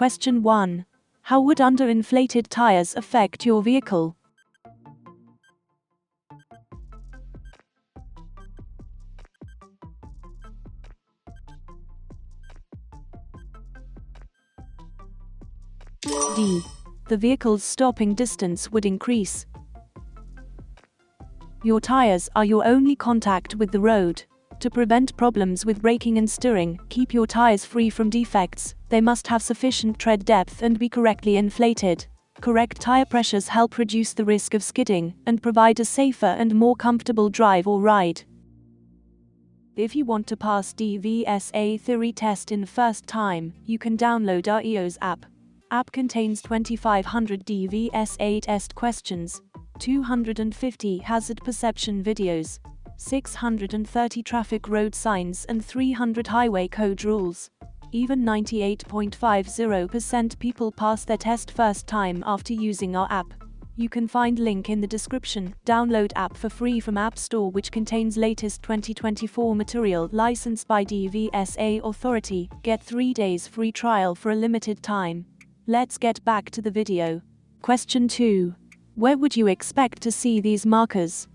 Question 1. How would underinflated tires affect your vehicle? D. The vehicle's stopping distance would increase. Your tires are your only contact with the road. To prevent problems with braking and steering, keep your tires free from defects. They must have sufficient tread depth and be correctly inflated. Correct tire pressures help reduce the risk of skidding and provide a safer and more comfortable drive or ride. If you want to pass dvsa theory test in first time, you can download our EOS app. App contains 2500 dvsa test questions, 250 hazard perception videos, 630 road signs and 300 highway code rules. Even 98.50% people pass their test first time after using our app. You can find link in the description. Download app for free from App Store, which contains latest 2024 material licensed by dvsa authority. Get 3 days free trial for a limited time. Let's get back to the video. Question 2. Where would you expect to see these markers?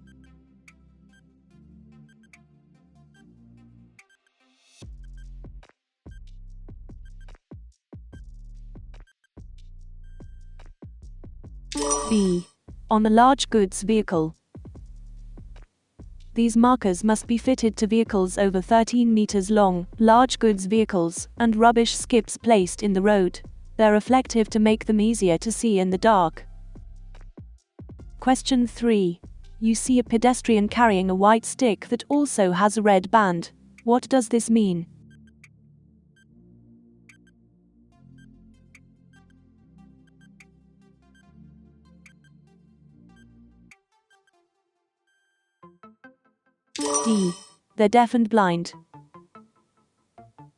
B. On a large goods vehicle. These markers must be fitted to vehicles over 13 meters long, large goods vehicles, and rubbish skips placed in the road. They're reflective to make them easier to see in the dark. Question 3. You see a pedestrian carrying a white stick that also has a red band. What does this mean? D. They're deaf and blind.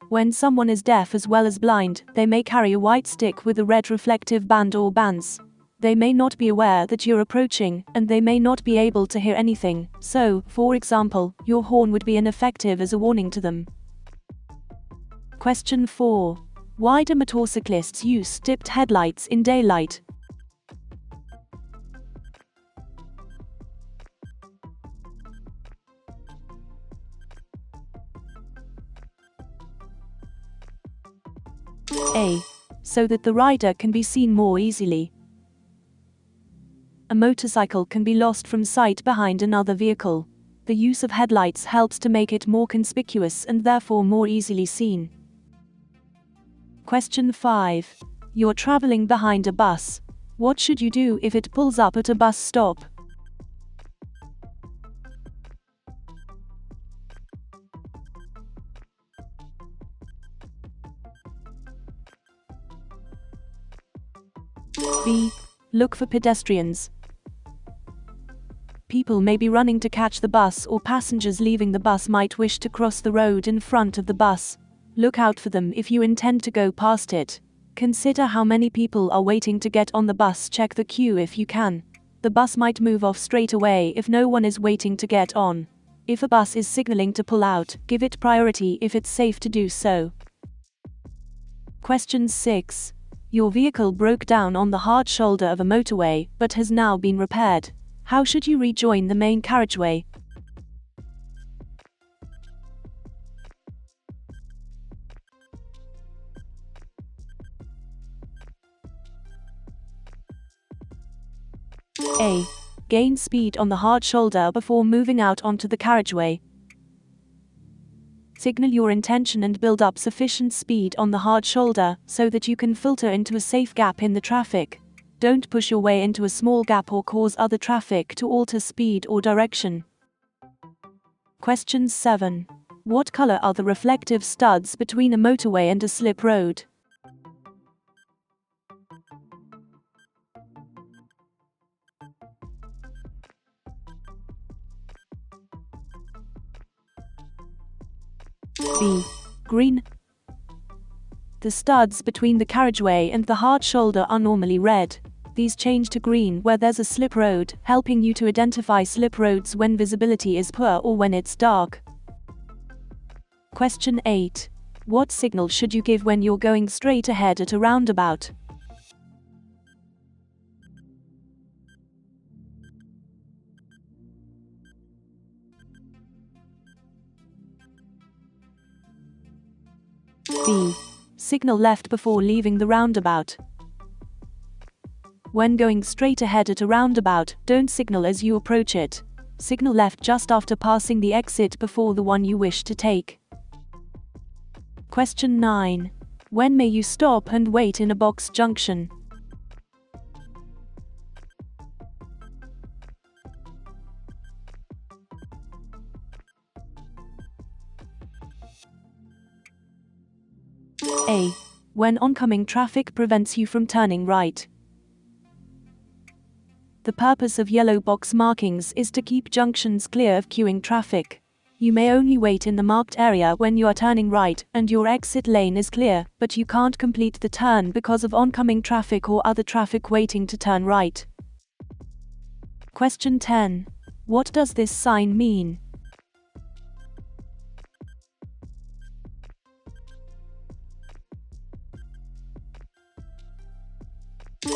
When someone is deaf as well as blind, they may carry a white stick with a red reflective band or bands. They may not be aware that you're approaching, and they may not be able to hear anything, so, for example, your horn would be ineffective as a warning to them. Question 4. Why do motorcyclists use dipped headlights in daylight? A. So that the rider can be seen more easily. A motorcycle can be lost from sight behind another vehicle. The use of headlights helps to make it more conspicuous and therefore more easily seen. Question 5. You're traveling behind a bus. What should you do if it pulls up at a bus stop? B. Look for pedestrians. People may be running to catch the bus, or passengers leaving the bus might wish to cross the road in front of the bus. Look out for them if you intend to go past it. Consider how many people are waiting to get on the bus. Check the queue if you can. The bus might move off straight away if no one is waiting to get on. If a bus is signaling to pull out, give it priority if it's safe to do so. Question 6. Your vehicle broke down on the hard shoulder of a motorway, but has now been repaired. How should you rejoin the main carriageway? A. Gain speed on the hard shoulder before moving out onto the carriageway. Signal your intention and build up sufficient speed on the hard shoulder so that you can filter into a safe gap in the traffic. Don't push your way into a small gap or cause other traffic to alter speed or direction. Question 7. What color are the reflective studs between a motorway and a slip road? B. Green. The studs between the carriageway and the hard shoulder are normally red. These change to green where there's a slip road, helping you to identify slip roads when visibility is poor or when it's dark. Question 8. What signal should you give when you're going straight ahead at a roundabout? B. Signal left before leaving the roundabout. When going straight ahead at a roundabout, don't signal as you approach it. Signal left just after passing the exit before the one you wish to take. Question 9. When may you stop and wait in a box junction? A. When oncoming traffic prevents you from turning right. The purpose of yellow box markings is to keep junctions clear of queuing traffic. You may only wait in the marked area when you are turning right and your exit lane is clear, but you can't complete the turn because of oncoming traffic or other traffic waiting to turn right. Question 10. What does this sign mean?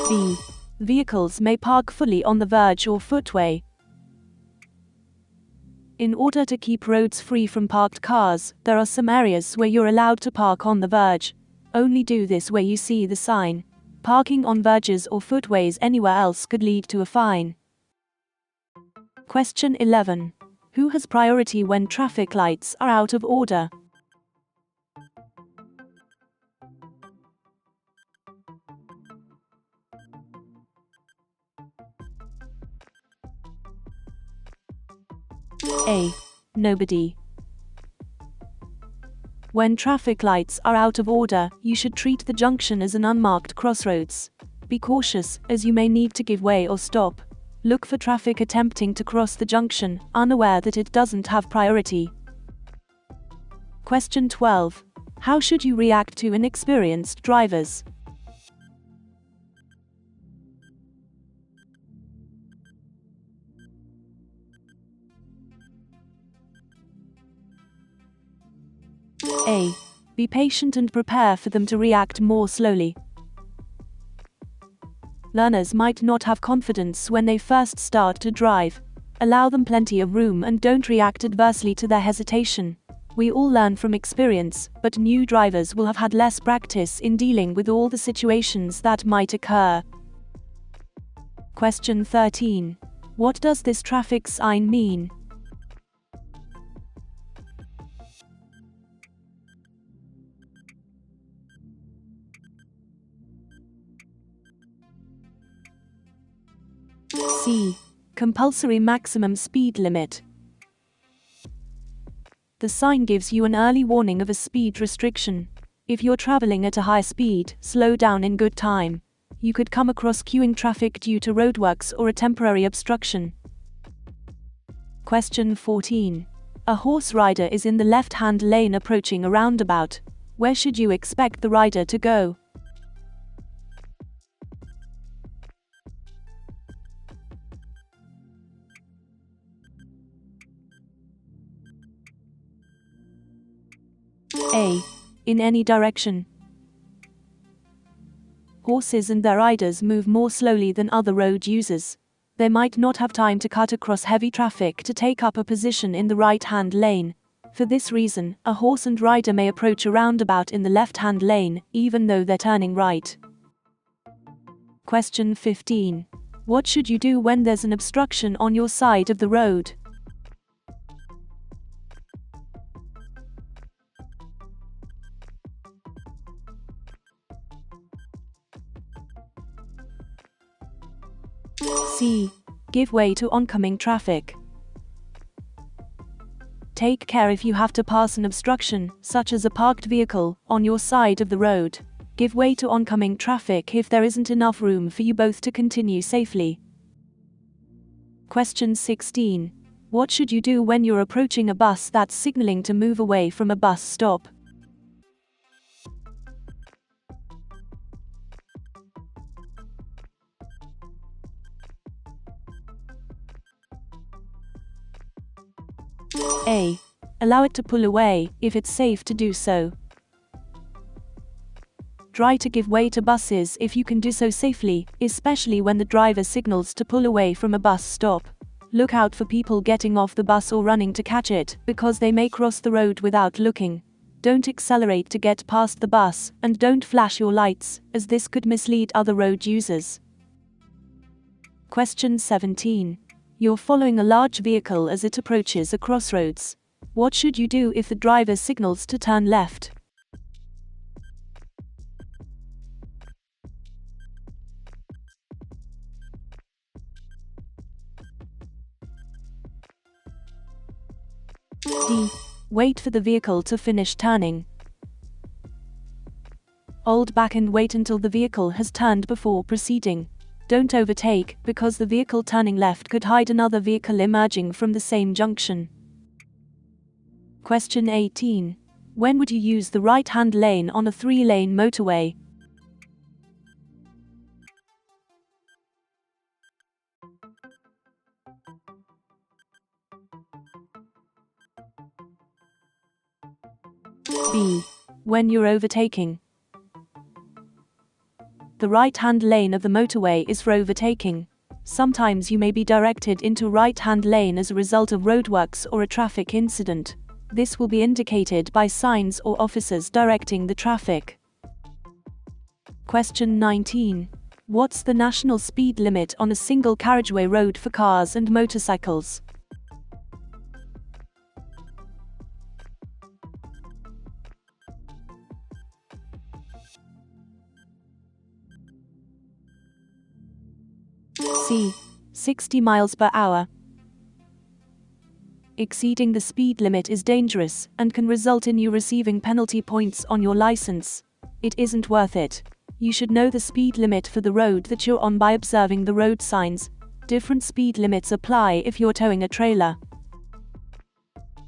B. Vehicles may park fully on the verge or footway. In order to keep roads free from parked cars, there are some areas where you're allowed to park on the verge. Only do this where you see the sign. Parking on verges or footways anywhere else could lead to a fine. Question 11. Who has priority when traffic lights are out of order? A. Nobody. When traffic lights are out of order, you should treat the junction as an unmarked crossroads. Be cautious, as you may need to give way or stop. Look for traffic attempting to cross the junction, unaware that it doesn't have priority. Question 12. How should you react to inexperienced drivers? A. Be patient and prepare for them to react more slowly. Learners might not have confidence when they first start to drive. Allow them plenty of room and don't react adversely to their hesitation. We all learn from experience, but new drivers will have had less practice in dealing with all the situations that might occur. Question 13. What does this traffic sign mean? C. Compulsory maximum speed limit. The sign gives you an early warning of a speed restriction. If you're traveling at a high speed, slow down in good time. You could come across queuing traffic due to roadworks or a temporary obstruction. Question 14. A horse rider is in the left-hand lane approaching a roundabout. Where should you expect the rider to go? A. In any direction. Horses and their riders move more slowly than other road users. They might not have time to cut across heavy traffic to take up a position in the right-hand lane. For this reason, a horse and rider may approach a roundabout in the left-hand lane, even though they're turning right. Question 15. What should you do when there's an obstruction on your side of the road? C. Give way to oncoming traffic. Take care if you have to pass an obstruction, such as a parked vehicle, on your side of the road. Give way to oncoming traffic if there isn't enough room for you both to continue safely. Question 16. What should you do when you're approaching a bus that's signaling to move away from a bus stop? A. Allow it to pull away, if it's safe to do so. Try to give way to buses if you can do so safely, especially when the driver signals to pull away from a bus stop. Look out for people getting off the bus or running to catch it, because they may cross the road without looking. Don't accelerate to get past the bus, and don't flash your lights, as this could mislead other road users. Question 17. You're following a large vehicle as it approaches a crossroads. What should you do if the driver signals to turn left? D. Wait for the vehicle to finish turning. Hold back and wait until the vehicle has turned before proceeding. Don't overtake, because the vehicle turning left could hide another vehicle emerging from the same junction. Question 18. When would you use the right-hand lane on a 3-lane motorway? B. When you're overtaking. The right-hand lane of the motorway is for overtaking. Sometimes you may be directed into a right-hand lane as a result of roadworks or a traffic incident. This will be indicated by signs or officers directing the traffic. Question 19. What's the national speed limit on a single carriageway road for cars and motorcycles? C. 60 miles per hour. Exceeding the speed limit is dangerous and can result in you receiving penalty points on your license. It isn't worth it. You should know the speed limit for the road that you're on by observing the road signs. Different speed limits apply if you're towing a trailer.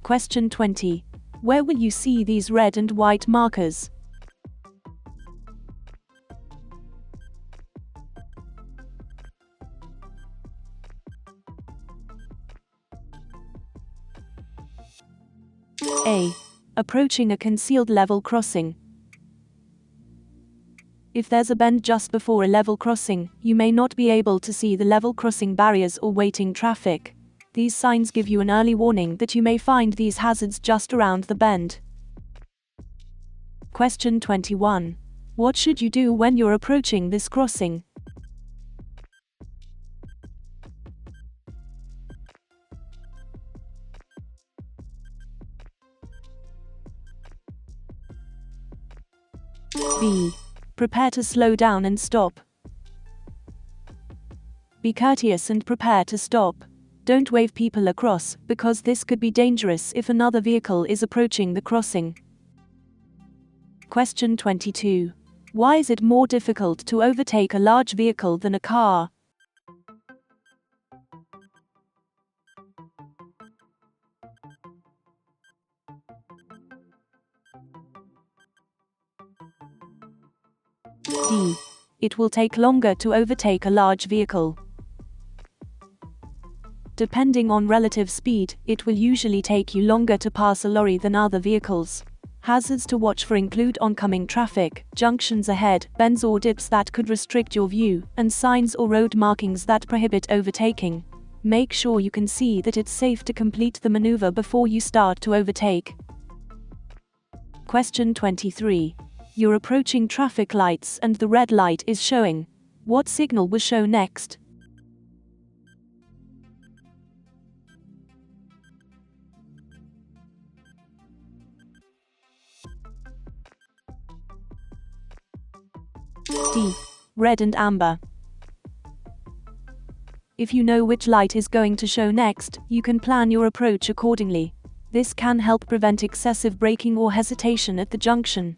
Question 20. Where will you see these red and white markers? A. Approaching a concealed level crossing. If there's a bend just before a level crossing, you may not be able to see the level crossing barriers or waiting traffic. These signs give you an early warning that you may find these hazards just around the bend. Question 21. What should you do when you're approaching this crossing? B. Prepare to slow down and stop. Be courteous and prepare to stop. Don't wave people across, because this could be dangerous if another vehicle is approaching the crossing. Question 22. Why is it more difficult to overtake a large vehicle than a car? D. It will take longer to overtake a large vehicle. Depending on relative speed, it will usually take you longer to pass a lorry than other vehicles. Hazards to watch for include oncoming traffic, junctions ahead, bends or dips that could restrict your view, and signs or road markings that prohibit overtaking. Make sure you can see that it's safe to complete the maneuver before you start to overtake. Question 23. You're approaching traffic lights and the red light is showing. What signal will show next? D. Red and amber. If you know which light is going to show next, you can plan your approach accordingly. This can help prevent excessive braking or hesitation at the junction.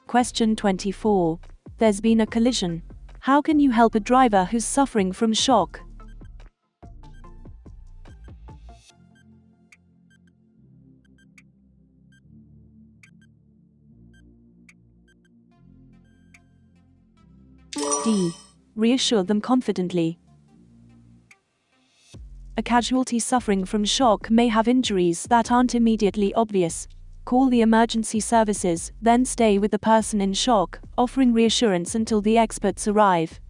Question 24. There's been a collision. How can you help a driver who's suffering from shock? D. Reassure them confidently. A casualty suffering from shock may have injuries that aren't immediately obvious. Call the emergency services, then stay with the person in shock, offering reassurance until the experts arrive.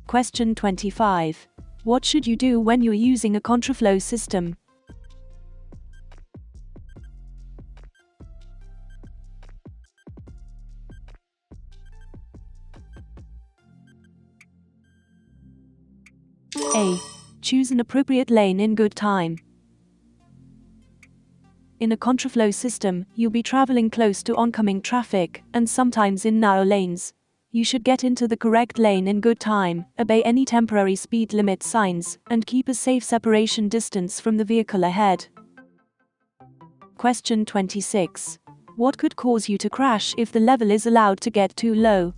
Question 25. What should you do when you're using a contraflow system? A. Choose an appropriate lane in good time. In a contraflow system, you'll be traveling close to oncoming traffic, and sometimes in narrow lanes. You should get into the correct lane in good time, obey any temporary speed limit signs, and keep a safe separation distance from the vehicle ahead. Question 26. What could cause you to crash if the level is allowed to get too low?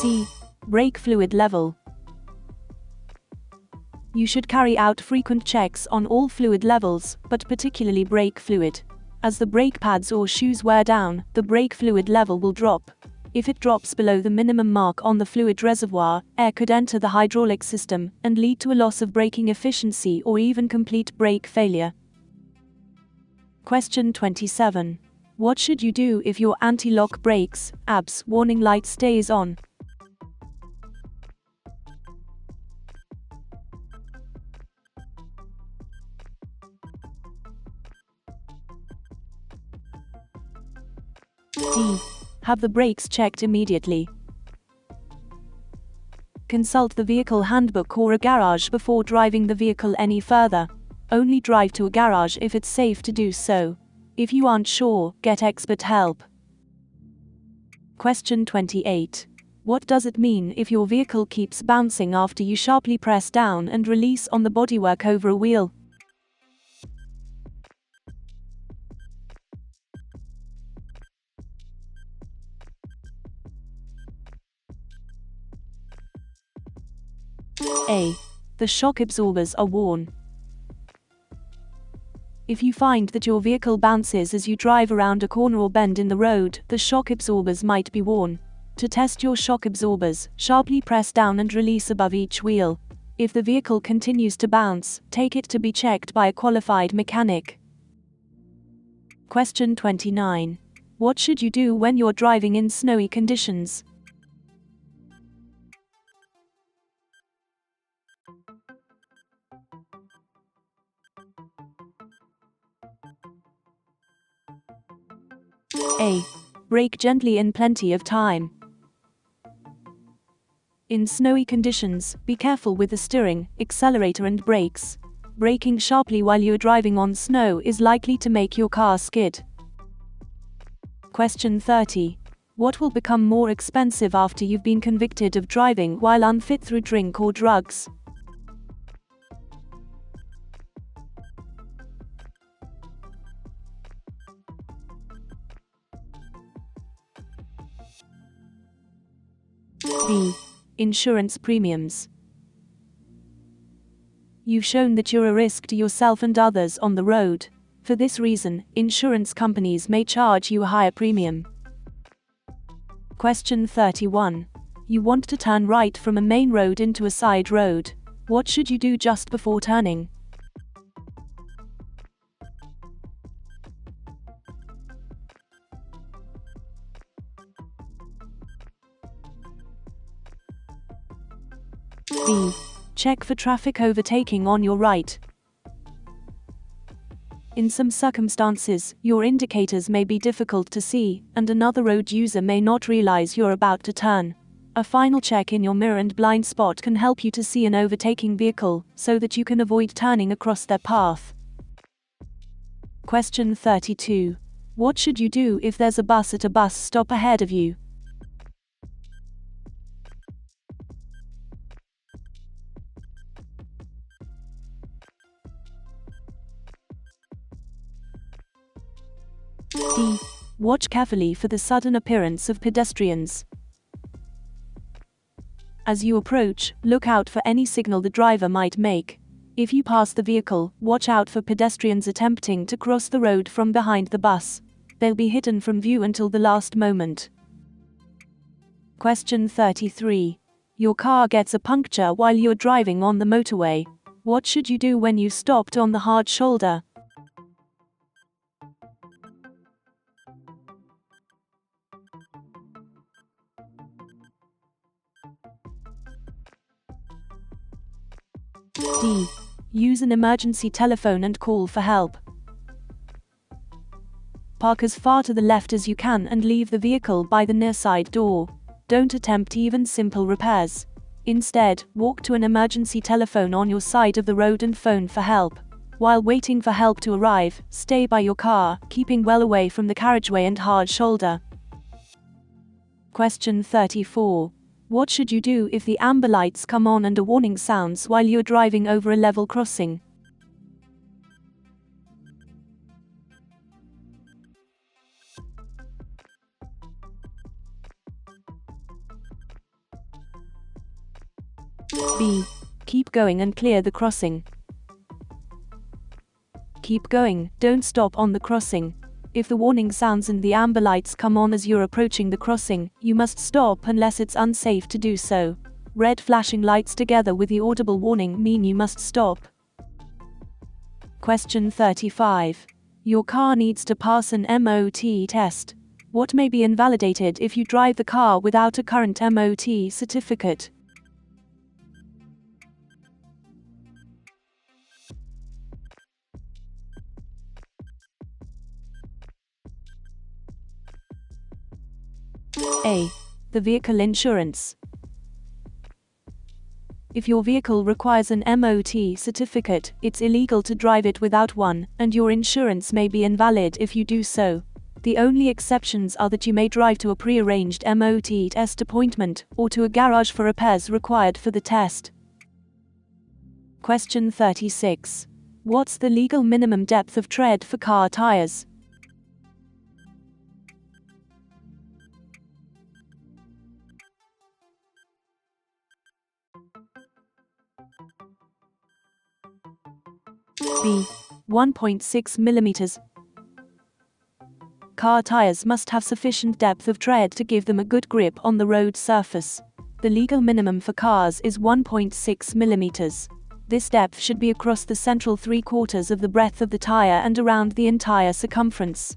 C. Brake fluid level. You should carry out frequent checks on all fluid levels, but particularly brake fluid. As the brake pads or shoes wear down, the brake fluid level will drop. If it drops below the minimum mark on the fluid reservoir, air could enter the hydraulic system and lead to a loss of braking efficiency or even complete brake failure. Question 27. What should you do if your anti-lock brakes, ABS, warning light stays on? D. Have the brakes checked immediately. Consult the vehicle handbook or a garage before driving the vehicle any further. Only drive to a garage if it's safe to do so. If you aren't sure, get expert help. Question 28. What does it mean if your vehicle keeps bouncing after you sharply press down and release on the bodywork over a wheel? A. The shock absorbers are worn. If you find that your vehicle bounces as you drive around a corner or bend in the road, the shock absorbers might be worn. To test your shock absorbers, sharply press down and release above each wheel. If the vehicle continues to bounce, take it to be checked by a qualified mechanic. Question 29. What should you do when you're driving in snowy conditions? A. Brake gently in plenty of time. In snowy conditions, be careful with the steering, accelerator and brakes. Braking sharply while you're driving on snow is likely to make your car skid. Question 30. What will become more expensive after you've been convicted of driving while unfit through drink or drugs? B. Insurance premiums. You've shown that you're a risk to yourself and others on the road. For this reason, insurance companies may charge you a higher premium. Question 31. You want to turn right from a main road into a side road. What should you do just before turning? B. Check for traffic overtaking on your right. In some circumstances, your indicators may be difficult to see, and another road user may not realize you're about to turn. A final check in your mirror and blind spot can help you to see an overtaking vehicle, so that you can avoid turning across their path. Question 32. What should you do if there's a bus at a bus stop ahead of you? D. Watch carefully for the sudden appearance of pedestrians. As you approach, look out for any signal the driver might make. If you pass the vehicle, watch out for pedestrians attempting to cross the road from behind the bus. They'll be hidden from view until the last moment. Question 33. Your car gets a puncture while you're driving on the motorway. What should you do when you stopped on the hard shoulder? D. Use an emergency telephone and call for help. Park as far to the left as you can and leave the vehicle by the near side door. Don't attempt even simple repairs. Instead, walk to an emergency telephone on your side of the road and phone for help. While waiting for help to arrive, stay by your car, keeping well away from the carriageway and hard shoulder. Question 34. What should you do if the amber lights come on and a warning sounds while you're driving over a level crossing? B. Keep going and clear the crossing. Keep going, don't stop on the crossing. If the warning sounds and the amber lights come on as you're approaching the crossing, you must stop unless it's unsafe to do so. Red flashing lights together with the audible warning mean you must stop. Question 35. Your car needs to pass an MOT test. What may be invalidated if you drive the car without a current MOT certificate? A. The vehicle insurance. If your vehicle requires an MOT certificate, it's illegal to drive it without one, and your insurance may be invalid if you do so. The only exceptions are that you may drive to a pre-arranged MOT test appointment, or to a garage for repairs required for the test. Question 36. What's the legal minimum depth of tread for car tires? B. 1.6 millimeters. Car tires must have sufficient depth of tread to give them a good grip on the road surface. The legal minimum for cars is 1.6 millimeters. This depth should be across the central 3/4 of the breadth of the tire and around the entire circumference.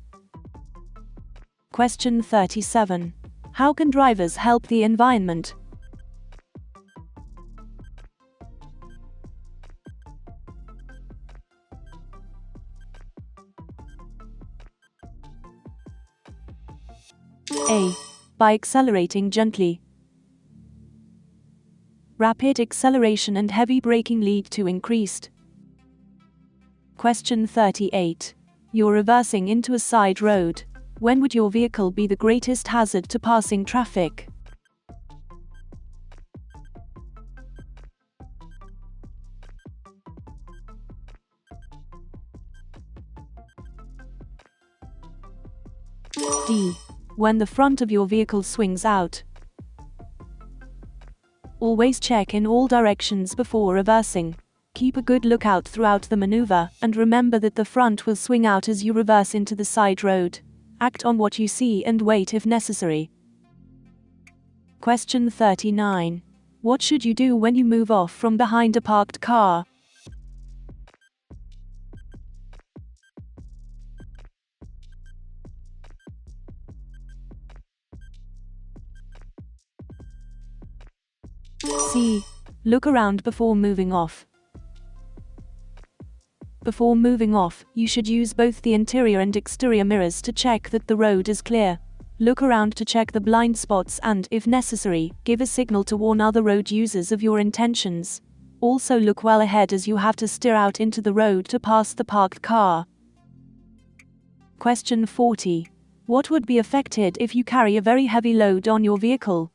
Question 37. How can drivers help the environment? A. By accelerating gently. Rapid acceleration and heavy braking lead to increased. Question 38. You're reversing into a side road. When would your vehicle be the greatest hazard to passing traffic? D. When the front of your vehicle swings out. Always check in all directions before reversing. Keep a good lookout throughout the maneuver, and remember that the front will swing out as you reverse into the side road. Act on what you see and wait if necessary. Question 39. What should you do when you move off from behind a parked car? C. Look around before moving off. Before moving off, you should use both the interior and exterior mirrors to check that the road is clear. Look around to check the blind spots and, if necessary, give a signal to warn other road users of your intentions. Also look well ahead as you have to steer out into the road to pass the parked car. Question 40. What would be affected if you carry a very heavy load on your vehicle?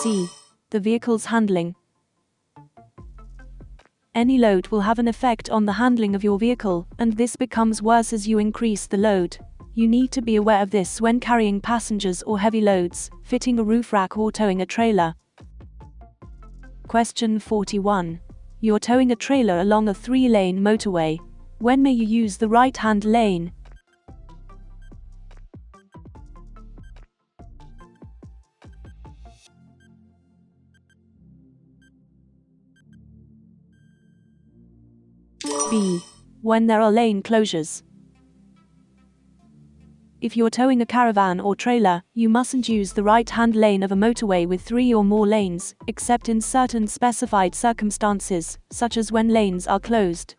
C. The vehicle's handling. Any load will have an effect on the handling of your vehicle, and this becomes worse as you increase the load. You need to be aware of this when carrying passengers or heavy loads, fitting a roof rack or towing a trailer. Question 41. You're towing a trailer along a 3-lane motorway. When may you use the right-hand lane? B. When there are lane closures. If you're towing a caravan or trailer, you mustn't use the right-hand lane of a motorway with 3 or more lanes, except in certain specified circumstances, such as when lanes are closed.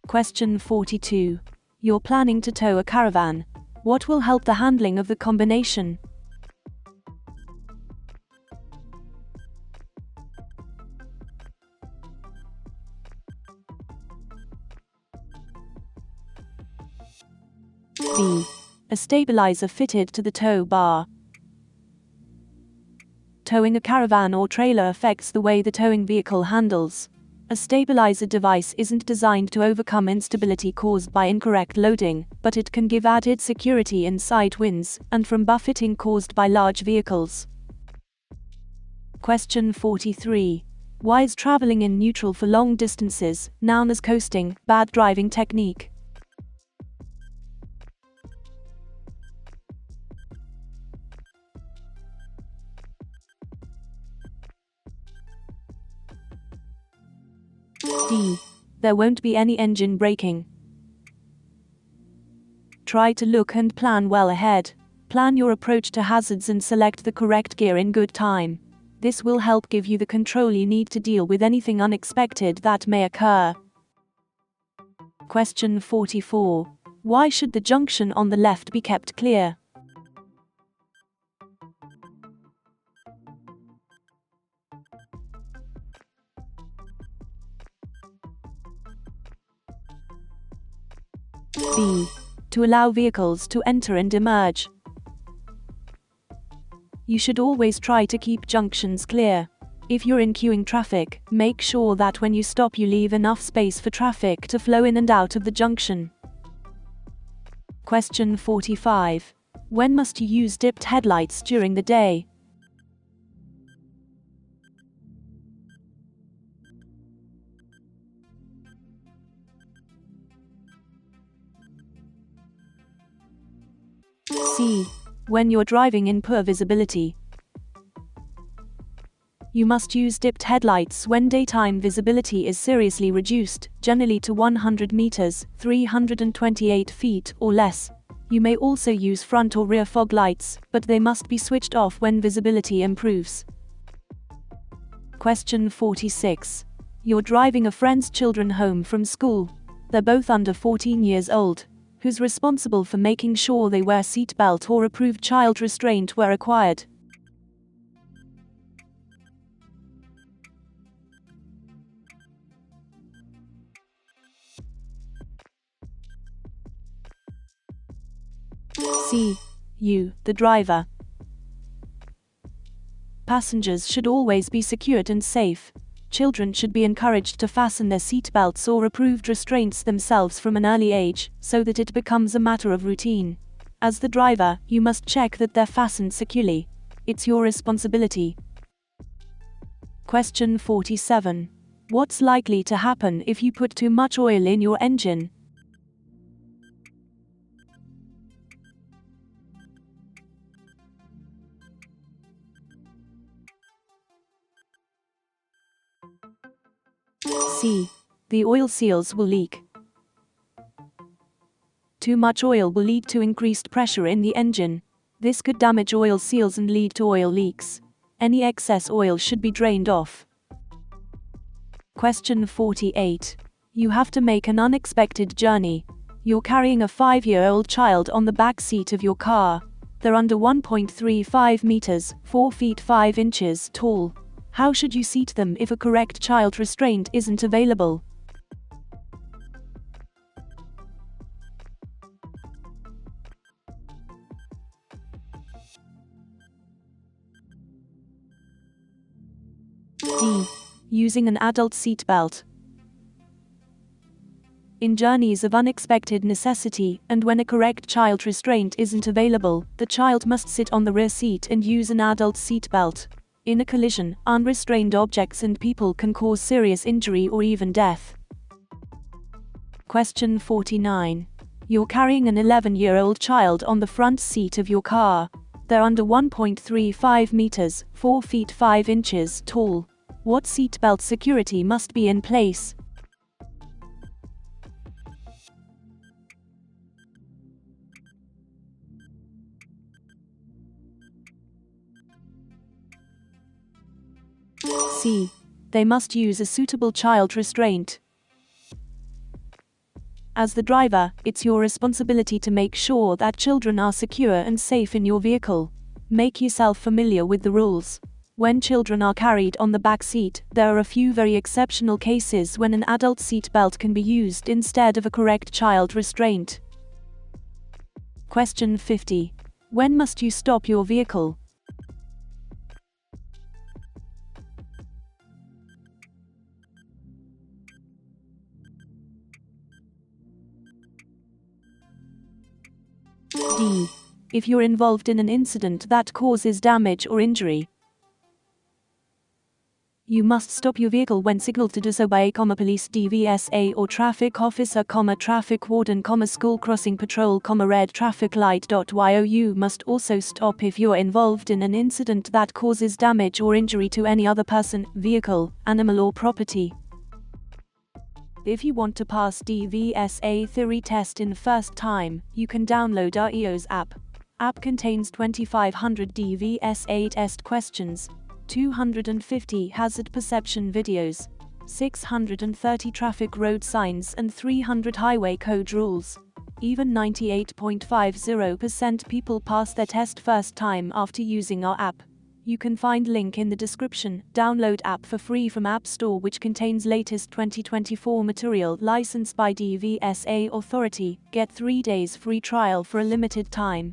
Question 42. You're planning to tow a caravan. What will help the handling of the combination? B. A stabilizer fitted to the tow bar. Towing a caravan or trailer affects the way the towing vehicle handles. A stabilizer device isn't designed to overcome instability caused by incorrect loading, but it can give added security in side winds and from buffeting caused by large vehicles. Question 43. Why is traveling in neutral for long distances, known as coasting, bad driving technique? D. There won't be any engine braking. Try to look and plan well ahead. Plan your approach to hazards and select the correct gear in good time. This will help give you the control you need to deal with anything unexpected that may occur. Question 44. Why should the junction on the left be kept clear? B. To allow vehicles to enter and emerge. You should always try to keep junctions clear. If you're in queuing traffic, make sure that when you stop you leave enough space for traffic to flow in and out of the junction. Question 45. When must you use dipped headlights during the day? C. When you're driving in poor visibility. You must use dipped headlights when daytime visibility is seriously reduced, generally to 100 meters, 328 feet or less. You may also use front or rear fog lights, but they must be switched off when visibility improves. Question 46. You're driving a friend's children home from school. They're both under 14 years old. Who's responsible for making sure they wear seatbelt or approved child restraint where required? C. You, the driver. Passengers should always be secured and safe. Children should be encouraged to fasten their seatbelts or approved restraints themselves from an early age, so that it becomes a matter of routine. As the driver, you must check that they're fastened securely. It's your responsibility. Question 47. What's likely to happen if you put too much oil in your engine? C. The oil seals will leak. Too much oil will lead to increased pressure in the engine. This could damage oil seals and lead to oil leaks. Any excess oil should be drained off. Question 48. You have to make an unexpected journey. You're carrying a 5-year-old child on the back seat of your car. They're under 1.35 meters, 4 feet 5 inches tall. How should you seat them if a correct child restraint isn't available? D. Using an adult seatbelt. In journeys of unexpected necessity, and when a correct child restraint isn't available, the child must sit on the rear seat and use an adult seatbelt. In a collision, unrestrained objects and people can cause serious injury or even death. Question 49. You're carrying an 11-year-old child on the front seat of your car. They're under 1.35 meters, 4 feet 5 inches tall. What seatbelt security must be in place? C. They must use a suitable child restraint. As the driver, it's your responsibility to make sure that children are secure and safe in your vehicle. Make yourself familiar with the rules. When children are carried on the back seat, there are a few very exceptional cases when an adult seat belt can be used instead of a correct child restraint. Question 50. When must you stop your vehicle? D. If you're involved in an incident that causes damage or injury. You must stop your vehicle when signaled to do so by a police, dvsa or traffic officer, traffic warden, school crossing patrol, red traffic light. You must also stop if you're involved in an incident that causes damage or injury to any other person, vehicle, animal or property. If you want to pass dvsa theory test in first time, you can download our EOS app. App contains 2500 dvsa test questions, 250 hazard perception videos, 630 traffic road signs and 300 highway code rules. Even 98.50% people pass their test first time after using our app. You can find link in the description. Download app for free from App Store, which contains latest 2024 material licensed by dvsa authority. Get 3 days free trial for a limited time.